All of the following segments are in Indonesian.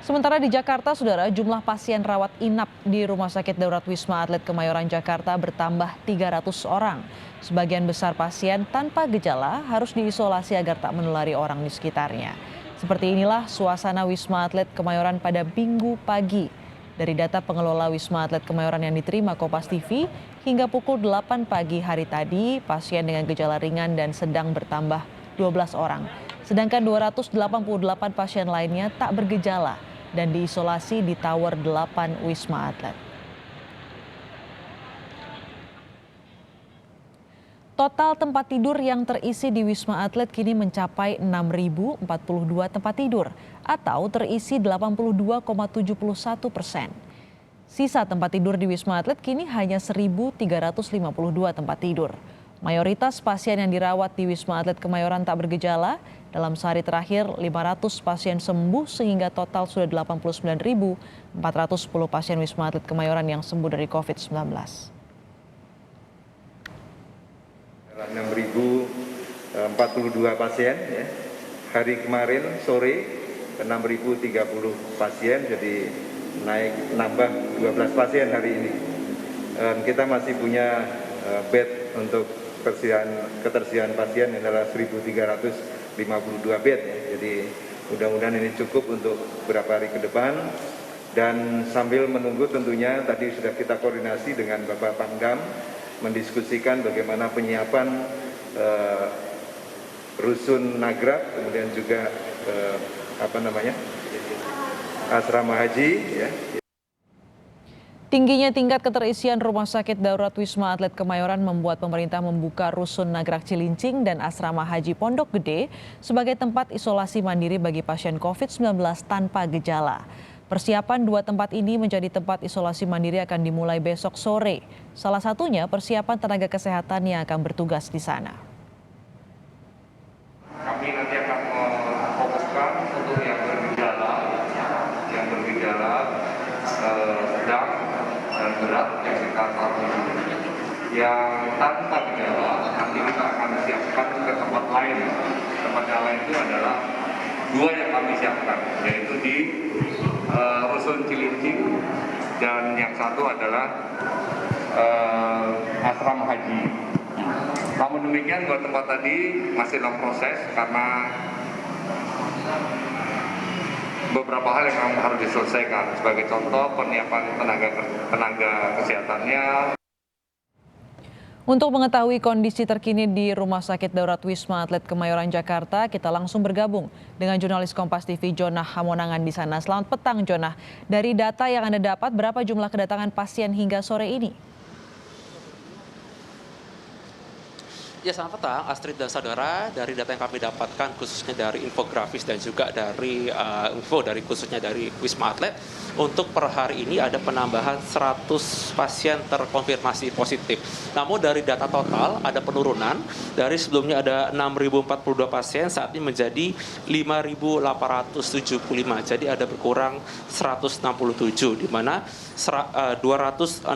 Sementara di Jakarta, saudara, jumlah pasien rawat inap di Rumah Sakit Darurat Wisma Atlet Kemayoran Jakarta bertambah 300 orang. Sebagian besar pasien tanpa gejala harus diisolasi agar tak menulari orang di sekitarnya. Seperti inilah suasana Wisma Atlet Kemayoran pada Minggu pagi. Dari data pengelola Wisma Atlet Kemayoran yang diterima Kompas TV, hingga pukul 8 pagi hari tadi, pasien dengan gejala ringan dan sedang bertambah 12 orang. Sedangkan 288 pasien lainnya tak bergejala dan diisolasi di Tower 8 Wisma Atlet. Total tempat tidur yang terisi di Wisma Atlet kini mencapai 6.042 tempat tidur atau terisi 82,71%. Sisa tempat tidur di Wisma Atlet kini hanya 1.352 tempat tidur. Mayoritas pasien yang dirawat di Wisma Atlet Kemayoran tak bergejala. Dalam sehari terakhir, 500 pasien sembuh sehingga total sudah 89.410 pasien Wisma Atlet Kemayoran yang sembuh dari COVID-19. 6.042 pasien ya. Hari kemarin sore 6.030 pasien, jadi nambah 12 pasien hari ini. Kita masih punya bed untuk ketersediaan pasien adalah 1.352 bed ya. Jadi mudah-mudahan ini cukup untuk beberapa hari ke depan. Dan sambil menunggu tentunya tadi sudah kita koordinasi dengan Bapak Pangdam mendiskusikan bagaimana penyiapan rusun Nagrag, kemudian juga asrama haji ya. Tingginya tingkat keterisian Rumah Sakit Darurat Wisma Atlet Kemayoran membuat pemerintah membuka Rusun Nagrag Cilincing dan Asrama Haji Pondok Gede sebagai tempat isolasi mandiri bagi pasien COVID-19 tanpa gejala. Persiapan dua tempat ini menjadi tempat isolasi mandiri akan dimulai besok sore. Salah satunya persiapan tenaga kesehatan yang akan bertugas di sana. Kami nanti akan memfokuskan untuk yang bergejala sedang dan berat yang kita tahu. Yang tanpa gejala nanti kita akan siapkan ke tempat lain. Tempat yang lain itu adalah dua yang kami siapkan, yaitu di Rusun Cilincing dan yang satu adalah asrama haji. Namun demikian dua tempat tadi masih dalam proses karena beberapa hal yang harus diselesaikan. Sebagai contoh penyiapan tenaga kesehatannya. Untuk mengetahui kondisi terkini di Rumah Sakit Darurat Wisma Atlet Kemayoran Jakarta, kita langsung bergabung dengan jurnalis Kompas TV Jonah Hamonangan di sana. Selamat petang, Jonah. Dari data yang Anda dapat, berapa jumlah kedatangan pasien hingga sore ini? Ya, selamat petang, Astrid dan saudara. Dari data yang kami dapatkan khususnya dari infografis dan juga dari info dari khususnya dari Wisma Atlet, untuk per hari ini ada penambahan 100 pasien terkonfirmasi positif. Namun dari data total ada penurunan, dari sebelumnya ada 6.042 pasien, saat ini menjadi 5.875. Jadi ada berkurang 167, di mana 267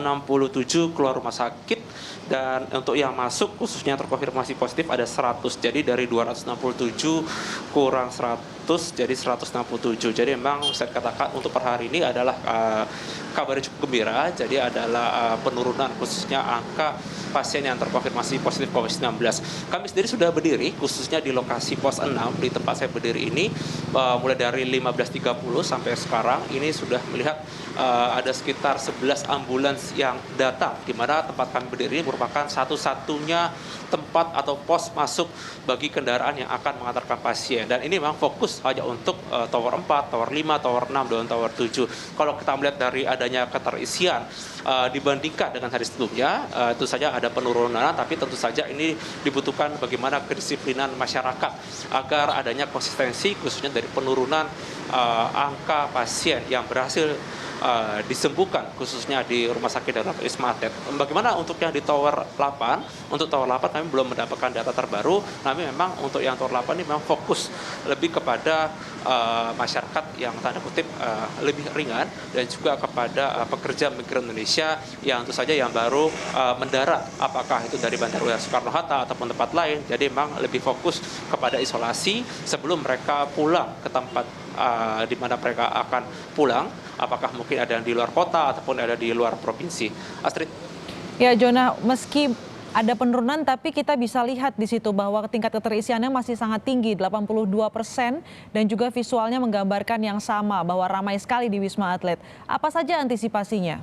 keluar rumah sakit, dan untuk yang masuk khususnya terkonfirmasi positif ada 100. Jadi dari 267 kurang 100 jadi 167. Jadi memang saya katakan untuk per hari ini adalah kabar cukup gembira. Jadi adalah penurunan khususnya angka pasien yang terkonfirmasi positif COVID-19. Kami sendiri sudah berdiri khususnya di lokasi pos 6 di tempat saya berdiri ini mulai dari 15.30 sampai sekarang ini sudah melihat ada sekitar 11 ambulans yang datang, di mana tempat kami berdiri ini merupakan satu-satunya tempat atau pos masuk bagi kendaraan yang akan mengantarkan pasien. Dan ini memang fokus hanya untuk tower 4, tower 5, tower 6, dan tower 7. Kalau kita melihat dari adanya keterisian dibandingkan dengan hari sebelumnya, tentu saja ada penurunan, tapi tentu saja ini dibutuhkan bagaimana kedisiplinan masyarakat agar adanya konsistensi khususnya dari penurunan angka pasien yang berhasil disembuhkan khususnya di Rumah Sakit Darurat Wisma Atlet. Bagaimana untuk yang di Tower 8? Untuk Tower 8 kami belum mendapatkan data terbaru, tapi memang untuk yang Tower 8 ini memang fokus lebih kepada masyarakat yang tanda kutip lebih ringan, dan juga kepada pekerja migran Indonesia yang tentu saja yang baru mendarat, apakah itu dari Bandara Soekarno-Hatta ataupun tempat lain. Jadi memang lebih fokus kepada isolasi sebelum mereka pulang ke tempat di mana mereka akan pulang, apakah mungkin ada yang di luar kota ataupun ada di luar provinsi. Astrid. Ya, Jona, meski ada penurunan, tapi kita bisa lihat di situ bahwa tingkat keterisiannya masih sangat tinggi, 82%, dan juga visualnya menggambarkan yang sama, bahwa ramai sekali di Wisma Atlet. Apa saja antisipasinya?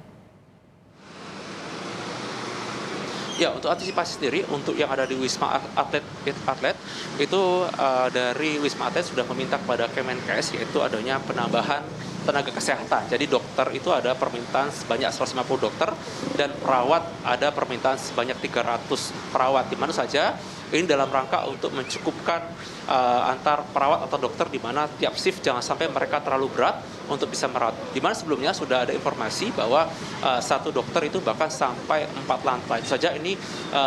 Ya, untuk antisipasi sendiri, untuk yang ada di Wisma Atlet itu dari Wisma Atlet sudah meminta kepada Kemenkes, yaitu adanya penambahan tenaga kesehatan. Jadi dokter itu ada permintaan sebanyak 150 dokter, dan perawat ada permintaan sebanyak 300 perawat. Di mana saja ini dalam rangka untuk mencukupkan antar perawat atau dokter, di mana tiap shift jangan sampai mereka terlalu berat untuk bisa merawat. Di mana sebelumnya sudah ada informasi bahwa satu dokter itu bahkan sampai 4 lantai. Itu saja ini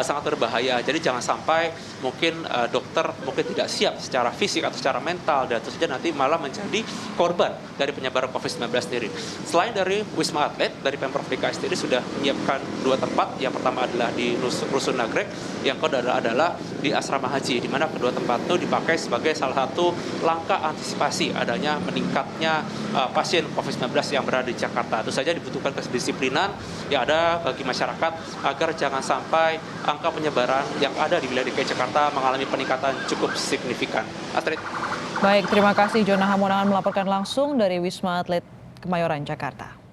sangat berbahaya. Jadi jangan sampai mungkin dokter mungkin tidak siap secara fisik atau secara mental, dan itu saja nanti malah menjadi korban dari penyebaran COVID-19 sendiri. Selain dari Wisma Atlet, dari Pemprov DKI sendiri sudah menyiapkan 2 tempat. Yang pertama adalah di Rusun Nagrek, yang kedua adalah di Asrama Haji, di mana kedua tempat itu dipakai sebagai salah satu langkah antisipasi adanya meningkatnya pasien COVID-19 yang berada di Jakarta. Itu saja dibutuhkan kedisiplinan yang ada bagi masyarakat agar jangan sampai angka penyebaran yang ada di wilayah DKI Jakarta mengalami peningkatan cukup signifikan. Astrid. Baik, terima kasih Jona Hamonangan melaporkan langsung dari Wisma Atlet Kemayoran, Jakarta.